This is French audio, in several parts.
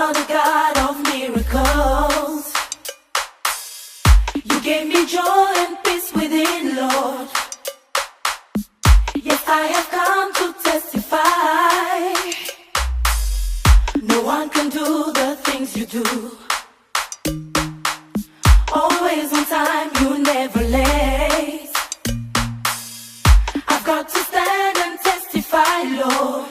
are the God of miracles. You gave me joy and peace within, Lord. Yes, I have come to testify. No one can do the things you do. Always on time, you never late. I've got to stand and testify, Lord.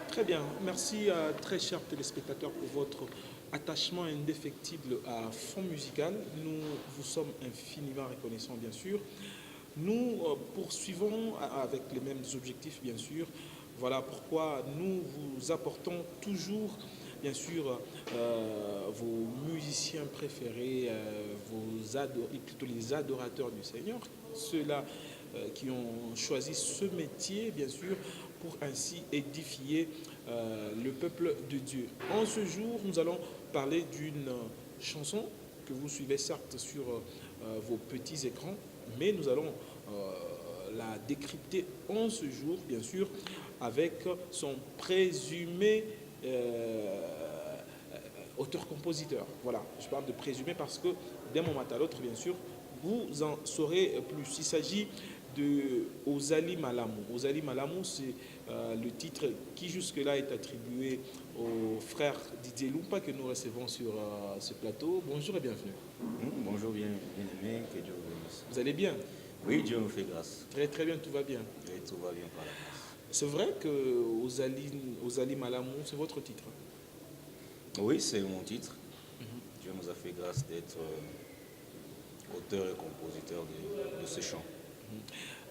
Très bien, merci très chers téléspectateurs pour votre attachement indéfectible à Fond Musical. Nous vous sommes infiniment reconnaissants bien sûr. Nous poursuivons avec les mêmes objectifs bien sûr. Voilà pourquoi nous vous apportons toujours bien sûr vos musiciens préférés, plutôt les adorateurs du Seigneur, ceux-là qui ont choisi ce métier bien sûr pour ainsi édifier le peuple de Dieu. En ce jour, nous allons parler d'une chanson que vous suivez certes sur vos petits écrans, mais nous allons la décrypter en ce jour, bien sûr, avec son présumé auteur-compositeur. Voilà, je parle de présumé parce que d'un moment à l'autre, bien sûr, vous en saurez plus. Il s'agit de Ozali Malamou. Ozali Malamou, c'est le titre qui jusque-là est attribué au frère Didier Lumpa que nous recevons sur ce plateau. Bonjour et bienvenue. Bonjour, bien-aimé, que Dieu vous bénisse. Vous allez bien? Oui, Dieu nous fait grâce. Très très bien, tout va bien. Et tout va bien par la grâce. C'est vrai que Ozali Malamou, c'est votre titre? Oui, c'est mon titre. Dieu nous a fait grâce d'être auteur et compositeur de ce chant.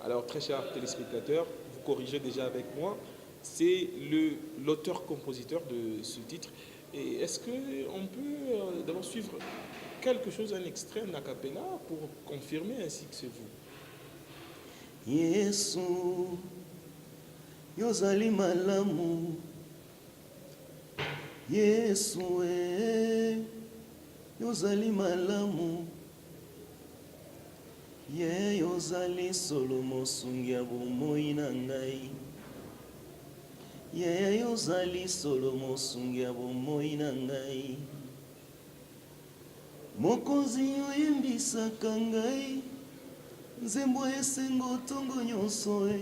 Alors, très chers téléspectateurs, vous corrigez déjà avec moi, c'est l'auteur-compositeur de ce titre. Et est-ce qu'on peut d'abord suivre quelque chose, un extrait, un a cappella, pour confirmer ainsi que c'est vous? Yesu, yozali malamu. Yesu, yozali malamu. Ye yozali solo mosungi ya bomoi na ngai. Ye yozali solo mosungi ya bomoi na ngai. Mokonzi oyembisaka ngai. Nzembo esengo tongo nyonso e.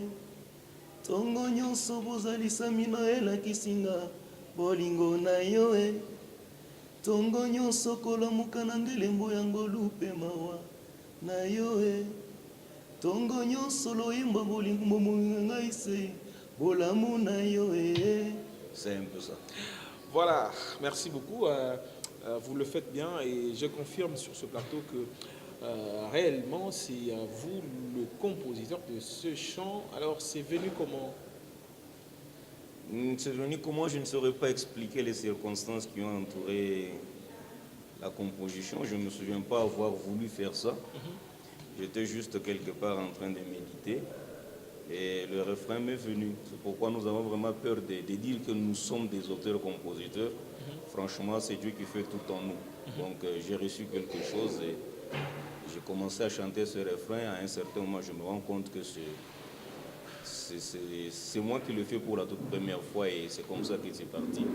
Tongo nyonso bozalisami na elakisi nga bolingo na yo e. Tongo nyonso kolamuka na ndelembo yango lupe mawa na yo e. Tongo nyonso loyemba bolingo ngai se bolamu na yo e. C'est un peu ça. Voilà, merci beaucoup. Vous le faites bien et je confirme sur ce plateau que réellement c'est vous le compositeur de ce chant. Alors c'est venu comment? C'est venu comment? Je ne saurais pas expliquer les circonstances qui ont entouré la composition. Je ne me souviens pas avoir voulu faire ça. J'étais juste quelque part en train de méditer et le refrain m'est venu. C'est pourquoi nous avons vraiment peur de dire que nous sommes des auteurs-compositeurs. Franchement, c'est Dieu qui fait tout en nous. Donc j'ai reçu quelque chose et j'ai commencé à chanter ce refrain. À un certain moment, je me rends compte que c'est moi qui le fais pour la toute première fois et c'est comme ça que c'est parti.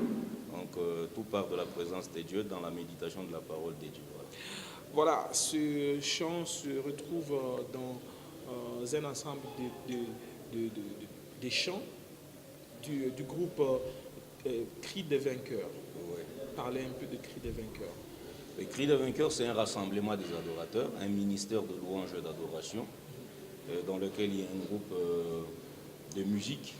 Donc tout part de la présence de Dieu dans la méditation de la parole de Dieu. Voilà, ce chant se retrouve dans un ensemble des chants du groupe Cri des vainqueurs. Ouais. Parlez un peu de Cri des vainqueurs. Le Cri des vainqueurs, c'est un rassemblement des adorateurs, un ministère de louange et d'adoration, dans lequel il y a un groupe de musique.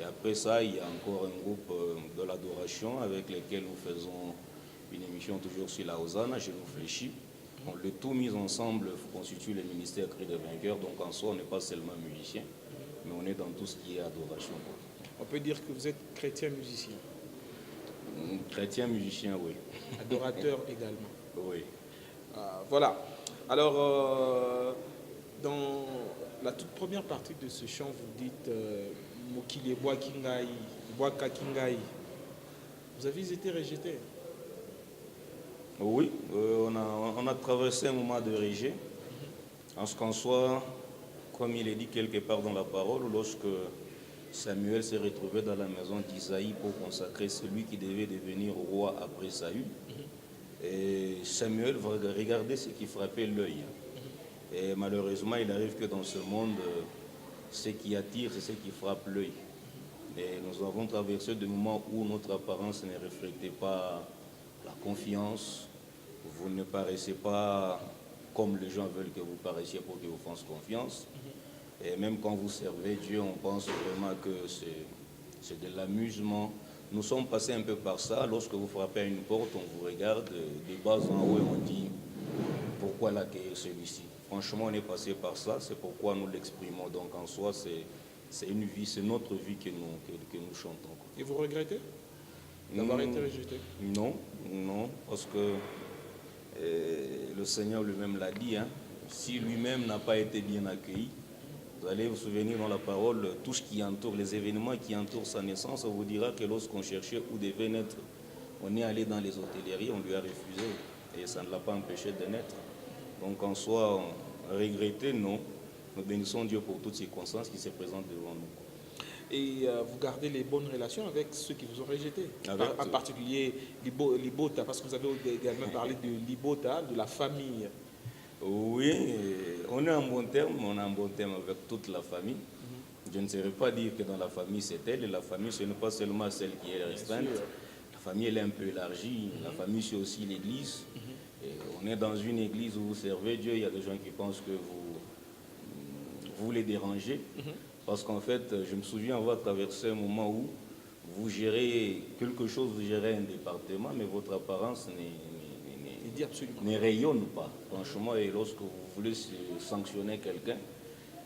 Et après ça, il y a encore un groupe de l'adoration avec lequel nous faisons une émission toujours sur la Hosanna, Je nous fléchis. Donc, le tout mis ensemble constitue le ministère Cri des vainqueurs. Donc en soi, on n'est pas seulement musicien, mais on est dans tout ce qui est adoration. On peut dire que vous êtes chrétien musicien. Chrétien musicien, oui. Adorateur également. Oui. Voilà. Alors, dans la toute première partie de ce chant, vous dites Mokile Boakingai, Boaka Kingai. Vous avez été rejeté. Oui, on a traversé un moment de rejet. En ce qu'en soit, comme il est dit quelque part dans la parole, lorsque Samuel s'est retrouvé dans la maison d'Isaïe pour consacrer celui qui devait devenir roi après Saül. Et Samuel va regarder ce qui frappait l'œil. Et malheureusement, il arrive que dans ce monde, ce qui attire, c'est ce qui frappe l'œil. Et nous avons traversé des moments où notre apparence ne reflétait pas la confiance. Vous ne paraissez pas comme les gens veulent que vous paraissiez pour qu'ils vous fassent confiance. Et même quand vous servez Dieu, on pense vraiment que c'est de l'amusement. Nous sommes passés un peu par ça. Lorsque vous frappez à une porte, on vous regarde de bas en haut et on dit pourquoi l'accueillir celui-ci. Franchement, on est passé par ça, c'est pourquoi nous l'exprimons. Donc en soi, c'est une vie, c'est notre vie que nous chantons. Et vous regrettez d'avoir été rejeté? Non, non, parce que le Seigneur lui-même l'a dit, hein, si lui-même n'a pas été bien accueilli, vous allez vous souvenir dans la parole, tout ce qui entoure, les événements qui entourent sa naissance, on vous dira que lorsqu'on cherchait où devait naître, on est allé dans les hôtelleries, on lui a refusé, et ça ne l'a pas empêché de naître. Donc en soi, regretter, non. Nous bénissons Dieu pour toutes circonstances qui se présentent devant nous. Et vous gardez les bonnes relations avec ceux qui vous ont rejeté, en particulier Libota, parce que vous avez également parlé de Libota, de la famille. Oui, on est en bon terme, avec toute la famille. Je ne saurais pas dire que dans la famille c'est elle, et la famille ce n'est pas seulement celle qui est restreinte. La famille elle est un peu élargie, la famille c'est aussi l'église. Et on est dans une église où vous servez Dieu, il y a des gens qui pensent que vous les dérangez. Parce qu'en fait, je me souviens avoir traversé un moment où vous gérez quelque chose, vous gérez un département, mais votre apparence ne rayonne pas. Franchement, et lorsque vous voulez sanctionner quelqu'un,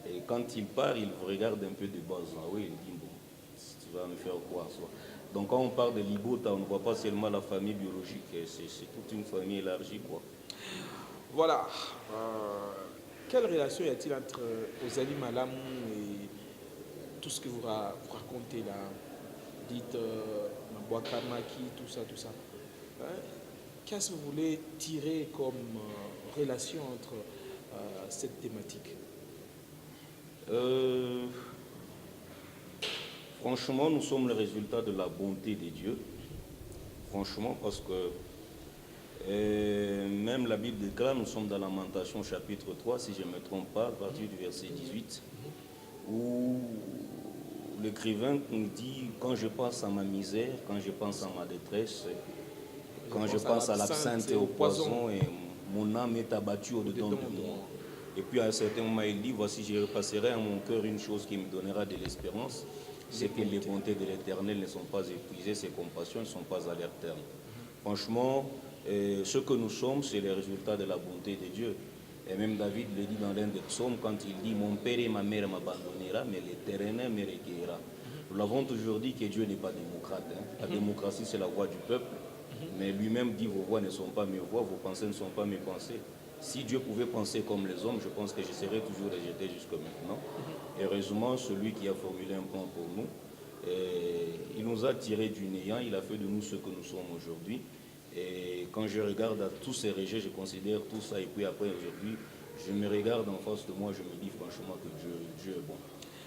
et quand il part, il vous regarde un peu de bas en haut, il dit, bon, tu vas me faire quoi soit. Donc quand on parle de Libota, on ne voit pas seulement la famille biologique, c'est toute une famille élargie, quoi. Voilà. Quelle relation y a-t-il entre Ozali Malamu et tout ce que vous racontez là? Dites Mabwakamaki, tout ça, tout ça. Hein? Qu'est-ce que vous voulez tirer comme relation entre cette thématique? Franchement, nous sommes le résultat de la bonté de Dieu. Franchement, parce que même la Bible déclare, nous sommes dans Lamentation chapitre 3, si je ne me trompe pas, à partir du verset 18, où l'écrivain nous dit, quand je pense à ma misère, quand je pense à ma détresse, quand je pense à l'absinthe et au poison, et mon âme est abattue au-dedans de moi. Et puis à un certain moment, il dit, voici, je repasserai à mon cœur une chose qui me donnera de l'espérance, c'est que les bontés de l'Éternel ne sont pas épuisées, ses compassions ne sont pas à leur terme. Franchement, ce que nous sommes, c'est le résultat de la bonté de Dieu. Et même David le dit dans l'un des psaumes, quand il dit, mon père et ma mère m'abandonnera, mais l'Éternel me recueillera. Nous l'avons toujours dit que Dieu n'est pas démocrate. Hein. La démocratie, c'est la voix du peuple. Mais lui-même dit, vos voix ne sont pas mes voix, vos pensées ne sont pas mes pensées. Si Dieu pouvait penser comme les hommes, je pense que je serais toujours rejeté jusqu'à maintenant. Heureusement, celui qui a formulé un plan pour nous, il nous a tirés du néant, il a fait de nous ce que nous sommes aujourd'hui. Et quand je regarde à tous ces rejets, je considère tout ça. Et puis après, aujourd'hui, je me regarde en face de moi, je me dis franchement que Dieu est bon.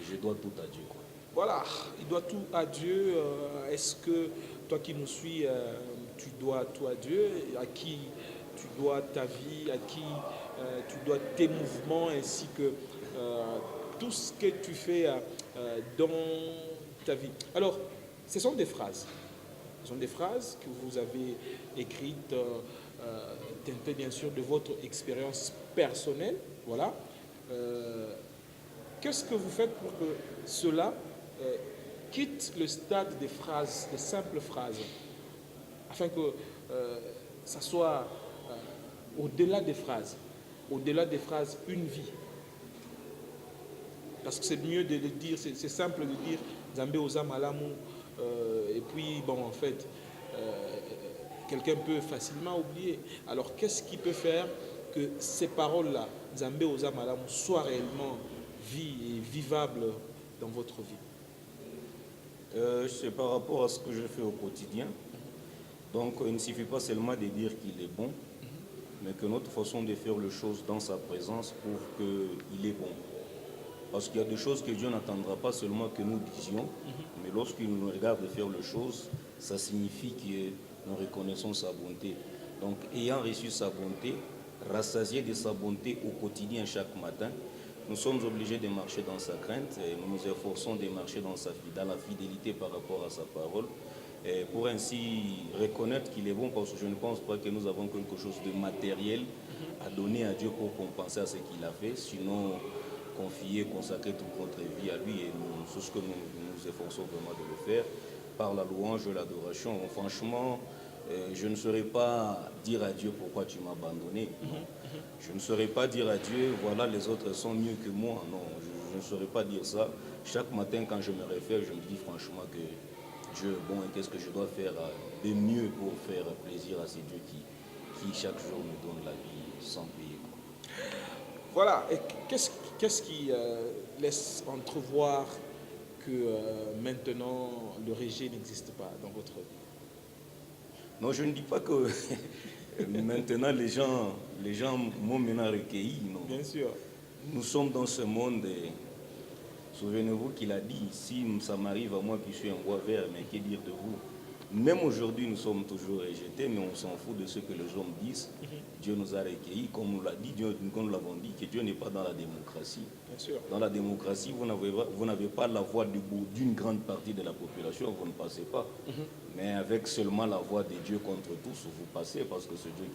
Je dois tout à Dieu, quoi. Voilà, il doit tout à Dieu. Est-ce que toi qui nous suis, tu dois tout à Dieu? À qui tu dois ta vie? À qui tu dois tes mouvements ainsi que tout ce que tu fais dans ta vie? Alors, ce sont des phrases. Ce sont des phrases que vous avez écrites, teintées bien sûr de votre expérience personnelle. Voilà. Qu'est-ce que vous faites pour que cela quitte le stade des phrases, des simples phrases, afin que ça soit au-delà des phrases, une vie? Parce que c'est mieux de le dire, c'est simple de dire Nzambe oza malamu, et puis bon, en fait, quelqu'un peut facilement oublier. Alors qu'est-ce qui peut faire que ces paroles-là, Nzambe oza malamu, soient réellement vivables dans votre vie? C'est par rapport à ce que je fais au quotidien. Donc il ne suffit pas seulement de dire qu'il est bon, mais que notre façon de faire les choses dans sa présence prouve qu'il est bon. Parce qu'il y a des choses que Dieu n'attendra pas seulement que nous disions, mais lorsqu'il nous regarde faire les choses, ça signifie que nous reconnaissons sa bonté. Donc ayant reçu sa bonté, rassasié de sa bonté au quotidien chaque matin, nous sommes obligés de marcher dans sa crainte et nous nous efforçons de marcher dans la fidélité par rapport à sa parole, et pour ainsi reconnaître qu'il est bon, parce que je ne pense pas que nous avons quelque chose de matériel à donner à Dieu pour compenser à ce qu'il a fait, sinon confier, consacrer toute notre vie à lui, et c'est ce que nous efforçons vraiment de le faire par la louange et l'adoration. Franchement, je ne saurais pas dire à Dieu pourquoi tu m'as abandonné. Non. Je ne saurais pas dire à Dieu, voilà, les autres sont mieux que moi. Non, je ne saurais pas dire ça. Chaque matin, quand je me réfère, je me dis franchement que Dieu est bon et qu'est-ce que je dois faire de mieux pour faire plaisir à ces dieux qui chaque jour me donne la vie sans payer. Voilà, et qu'est-ce qui laisse entrevoir que maintenant le rejet n'existe pas dans votre vie? Non, je ne dis pas que maintenant les gens m'ont maintenant recueilli. Non. Bien sûr. Nous sommes dans ce monde et souvenez-vous qu'il a dit, si ça m'arrive à moi qui suis un roi vert, mais que dire de vous? Même aujourd'hui, nous sommes toujours rejetés, mais on s'en fout de ce que les hommes disent. Dieu nous a recueillis, comme nous l'a dit, comme nous l'avons dit, que Dieu n'est pas dans la démocratie. Bien sûr. Dans la démocratie, vous n'avez pas la voix d'une grande partie de la population, vous ne passez pas. Mais avec seulement la voix de Dieu contre tous, vous passez, parce que c'est Dieu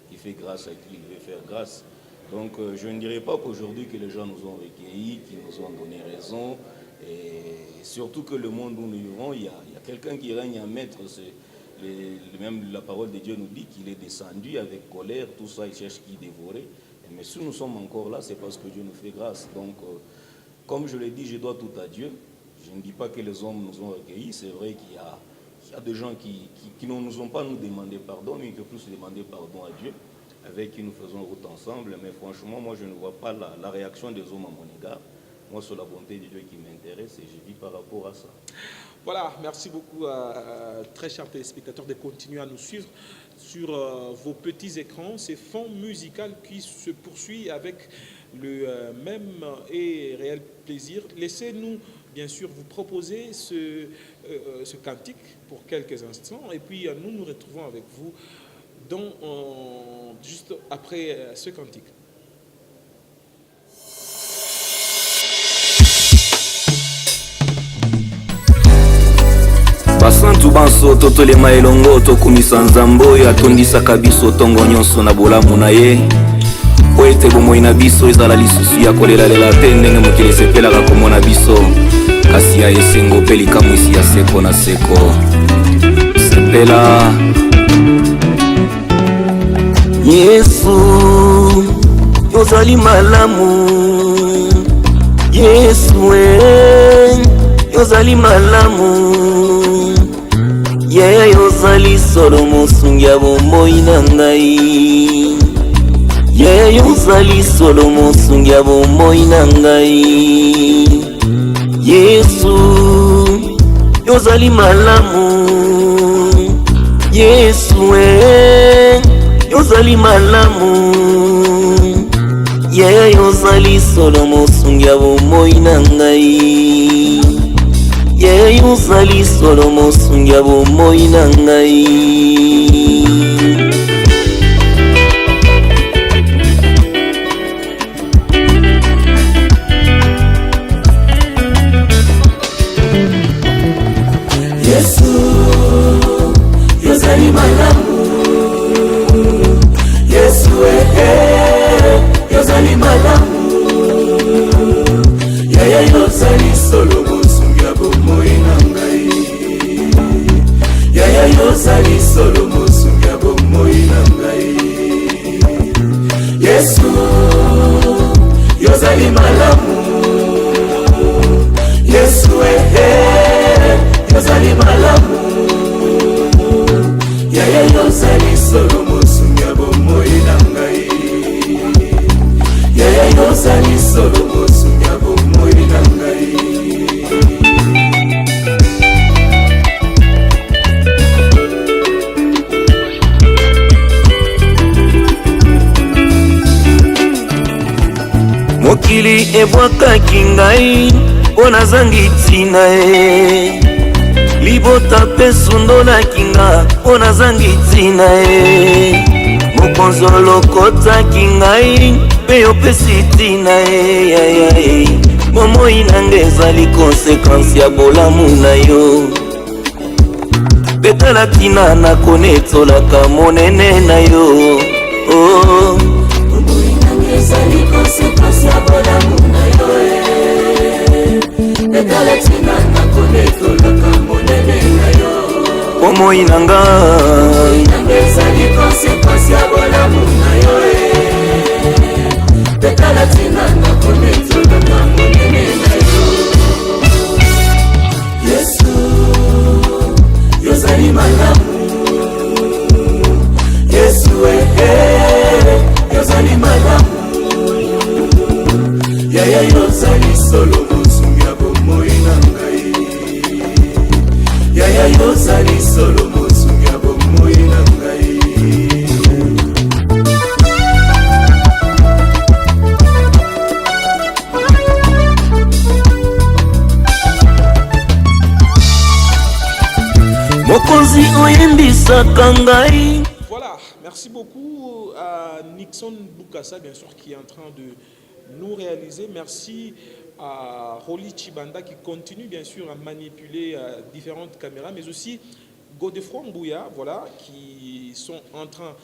qui fait grâce à qui il veut faire grâce. Donc je ne dirais pas qu'aujourd'hui que les gens nous ont recueillis, qu'ils nous ont donné raison. Et surtout que le monde où nous vivons, il y a quelqu'un qui règne à maître. Même la parole de Dieu nous dit qu'il est descendu avec colère, tout ça, il cherche qui dévorer. Mais si nous sommes encore là, c'est parce que Dieu nous fait grâce. Donc, comme je l'ai dit, je dois tout à Dieu. Je ne dis pas que les hommes nous ont recueillis. C'est vrai qu'il y a des gens qui ne nous ont pas nous demandé pardon, mais qui ont plus demandé pardon à Dieu, avec qui nous faisons route ensemble. Mais franchement, moi, je ne vois pas la réaction des hommes à mon égard. Moi, c'est la bonté de Dieu qui m'intéresse et je vis par rapport à ça. Voilà, merci beaucoup, très chers téléspectateurs, de continuer à nous suivre sur vos petits écrans. C'est Fond Musical qui se poursuit avec le même et réel plaisir. Laissez-nous, bien sûr, vous proposer ce cantique pour quelques instants. Et puis, nous nous retrouvons avec vous juste après ce cantique. basantu banso totolema elongo tokumisa nzambe oyo atondisaka biso ntongo nyonso na bolamu na ye po ete bomoi na biso ezala lisusu ya kolelalela te ndenge mokili esepelaka komona biso kasi ya esengo mpe likamwisi ya seko na seko sepela. Yesu yozali malamu, Yesu yozali malamu, Yaya yozali solo mosungi ya bomoi na ngai, Yaya yozali solo mosungi ya bomoi na ngai. Yesu yozali malamu, Yesu yozali malamu, Yaya yozali solo mosungi ya bomoi na ngai, Yaya yozali solo mosungi ya bomoi na ngai. Yesu yozali malamu, Yesu yozali malamu, Yaya yozali solo mosungi ya bomoi na ngai, Yaya yozali solo mosungi ya bomoi na ngai. Yesu yozali malamu, Yesu yozali malamu, Yaya yozali solo mosungi ya bomoi na ngai, Yaya yozali solo mosungi ya bomoi na ngai. mokili ebwakaki ngai mpo nazangi ntina ye libota mpe sundolaki nga mpo nazangi ntina ye mokonzi olokotaki ngai mpe yopesi ntina ye bomoi nanga ezali konsekansi ya bolamu na yo betala ntina nakoni etolaka monene na yo bomoi nanga ezali konsekansi ya bolamu na yo betala ntina nakoni etolaka monene na yo bomoi nanga ezali konsekansi ya bolamu na yo betala ntina nakoni etolaka monene na yo Yesu yozali malamu Yesu yozali malamu yaya yozali solo mosungi ya bomoi na ngai yaya yozali solo mosungi ya bomoi na ngai mokonzi oyembisaka ngai. Voilà, merci beaucoup à Nixon Bukasa, bien sûr, qui est en train de nous réaliser. Merci à Roli Chibanda qui continue, bien sûr, à manipuler différentes caméras, mais aussi Godefroy Mbouya, voilà, qui sont en train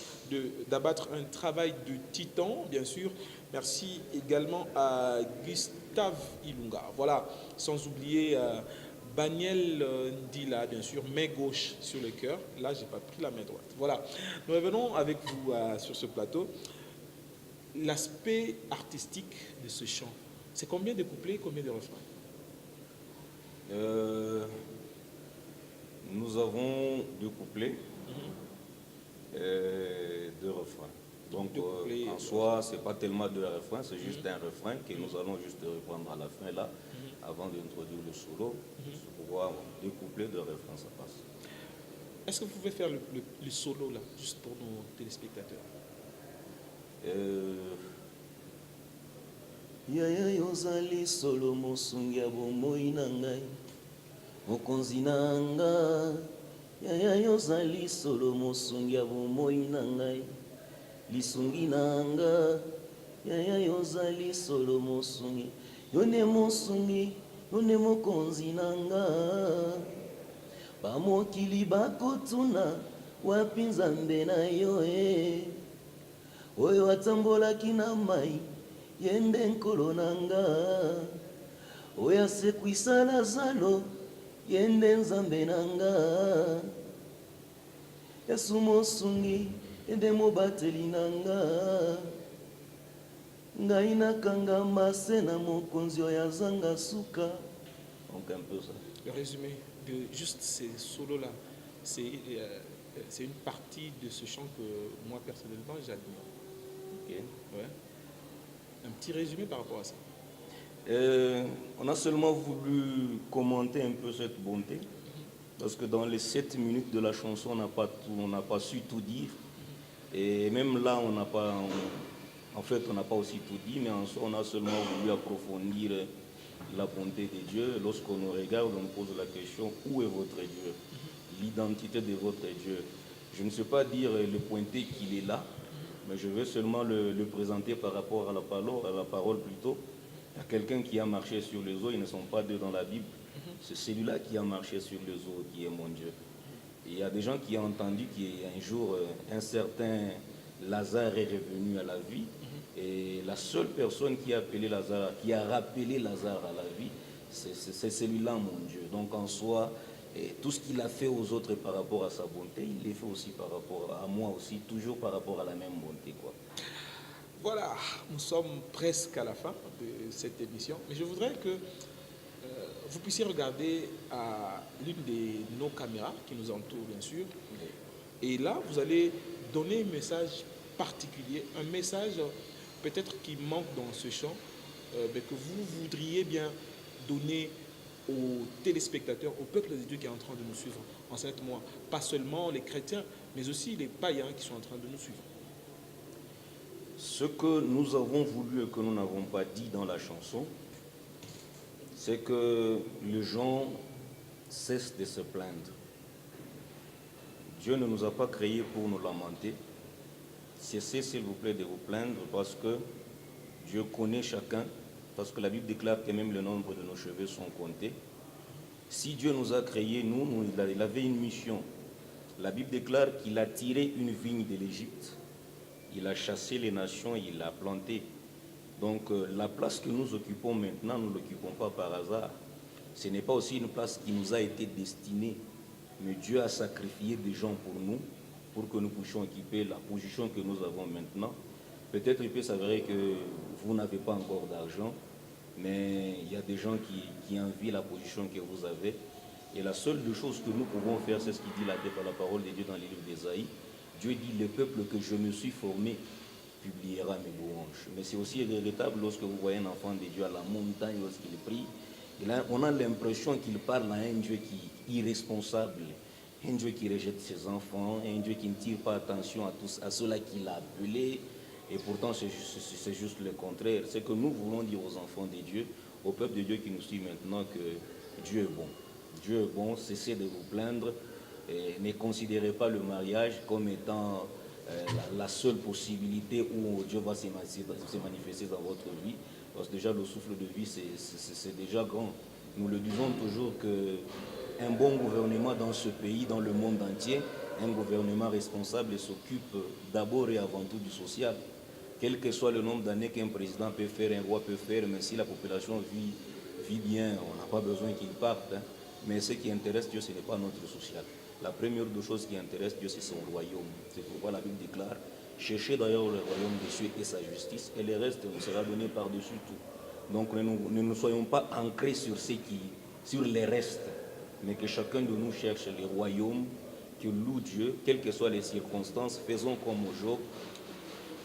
d'abattre un travail de titan, bien sûr. Merci également à Gustave Ilunga, voilà, sans oublier Baniel Ndila, bien sûr, main gauche sur le cœur. Là, je n'ai pas pris la main droite. Voilà. Nous revenons avec vous sur ce plateau. L'aspect artistique de ce chant, c'est combien de couplets, combien de refrains? Nous avons 2 couplets, 2 refrains. Donc, en soi, ce n'est pas tellement 2 refrains, c'est juste un refrain que nous allons juste reprendre à la fin, là, avant d'introduire le solo. Pour pouvoir 2 couplets, 2 refrains, ça passe. Est-ce que vous pouvez faire le solo, là, juste pour nos téléspectateurs? Yaya yozali solo mosungi ya bomoi na ngai mokonzi na nga yaya yozali solo mosungi ya bomoi na ngai lisungi na nga yaya yozali solo mosungi yone mosungi yone mokonzi na nga bamokili bakotuna wapi nzambe na yo oyo atambolaki na mai yende nkolo nanga oyo asekwisa Lazaro yende nzambe nanga Yesu mosungi yende mobateli nanga ngai nakanga mase na mokonzi oyo azanga suka. Donc un peu ça. Le résumé de juste ces solos-là, c'est une partie de ce chant que moi personnellement j'admire. Ok. Ouais. Un petit résumé par rapport à ça. On a seulement voulu commenter un peu cette bonté, parce que dans les 7 minutes de la chanson, on n'a pas su tout dire. Et même là, on n'a pas aussi tout dit, mais en soi, on a seulement voulu approfondir la bonté de Dieu. Lorsqu'on nous regarde, on pose la question, où est votre Dieu? L'identité de votre Dieu. Je ne sais pas dire le pointer qu'il est là, mais je vais seulement le présenter par rapport à la parole plutôt. Il y a quelqu'un qui a marché sur les eaux, ils ne sont pas 2 dans la Bible. C'est celui-là qui a marché sur les eaux qui est mon Dieu. Et il y a des gens qui ont entendu qu'un jour, un certain Lazare est revenu à la vie. Et la seule personne qui a rappelé Lazare à la vie, c'est celui-là, mon Dieu. Donc en soi, tout ce qu'il a fait aux autres par rapport à sa bonté, il le fait aussi par rapport à moi aussi, toujours par rapport à la même bonté, quoi. Voilà, nous sommes presque à la fin de cette émission, mais je voudrais que vous puissiez regarder à l'une de nos caméras qui nous entoure, bien sûr. Et là, vous allez donner un message particulier, un message peut-être qui manque dans ce chant, mais que vous voudriez bien donner aux téléspectateurs, au peuple de Dieu qui est en train de nous suivre en 7 mois. Pas seulement les chrétiens, mais aussi les païens qui sont en train de nous suivre. Ce que nous avons voulu et que nous n'avons pas dit dans la chanson, c'est que les gens cessent de se plaindre. Dieu ne nous a pas créés pour nous lamenter. Cessez, s'il vous plaît, de vous plaindre parce que Dieu connaît chacun, parce que la Bible déclare que même le nombre de nos cheveux sont comptés. Si Dieu nous a créés, il avait une mission. La Bible déclare qu'il a tiré une vigne de l'Égypte, il a chassé les nations, il l'a plantée. Donc la place que nous occupons maintenant, nous ne l'occupons pas par hasard. Ce n'est pas aussi une place qui nous a été destinée, mais Dieu a sacrifié des gens pour nous, pour que nous puissions occuper la position que nous avons maintenant. Peut-être il peut s'avérer que vous n'avez pas encore d'argent, mais il y a des gens qui envient la position que vous avez. Et la seule chose que nous pouvons faire, c'est ce qu'il dit la parole de Dieu dans les livres d'Ésaïe. Dieu dit, le peuple que je me suis formé publiera mes louanges. Mais c'est aussi regrettable lorsque vous voyez un enfant de Dieu à la montagne, lorsqu'il prie. Et là, on a l'impression qu'il parle à un Dieu qui est irresponsable, un Dieu qui rejette ses enfants, un Dieu qui ne tire pas attention à ceux-là qu'il a appelés. Et pourtant, c'est juste le contraire. C'est que nous voulons dire aux enfants de Dieu, au peuple de Dieu qui nous suit maintenant, que Dieu est bon. Dieu est bon, cessez de vous plaindre. Et ne considérez pas le mariage comme étant la seule possibilité où Dieu va se manifester dans votre vie. Parce que déjà, le souffle de vie, c'est déjà grand. Nous le disons toujours qu'un bon gouvernement dans ce pays, dans le monde entier, un gouvernement responsable s'occupe d'abord et avant tout du social. Quel que soit le nombre d'années qu'un président peut faire, un roi peut faire, mais si la population vit bien, on n'a pas besoin qu'il parte. Hein. Mais ce qui intéresse Dieu, ce n'est pas notre social. La première des choses qui intéresse Dieu, c'est son royaume. C'est pourquoi la Bible déclare, cherchez d'ailleurs le royaume des cieux et sa justice, et le reste vous sera donné par-dessus tout. Donc ne nous soyons pas ancrés sur les restes, mais que chacun de nous cherche le royaume, que loue Dieu, quelles que soient les circonstances, faisons comme Job,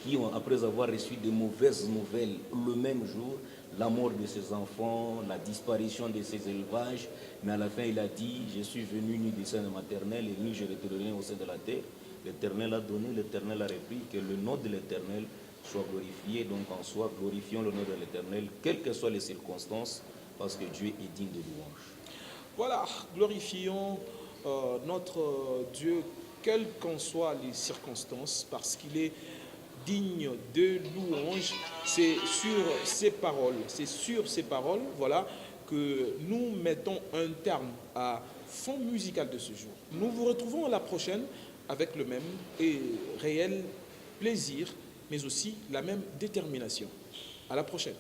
qui, après avoir reçu de mauvaises nouvelles le même jour, la mort de ses enfants, la disparition de ses élevages, mais à la fin il a dit, je suis venu nu du sein de maternelle et nu je retournerai au sein de la terre. L'Éternel a donné, l'Éternel a repris, que le nom de l'Éternel soit glorifié, donc en soi, glorifions le nom de l'Éternel, quelles que soient les circonstances, parce que Dieu est digne de louange. Voilà, glorifions notre Dieu, quelles qu'en soient les circonstances, parce qu'il est digne de louange. C'est sur ces paroles, voilà, que nous mettons un terme à Fond musical de ce jour. Nous vous retrouvons à la prochaine avec le même et réel plaisir, mais aussi la même détermination. À la prochaine.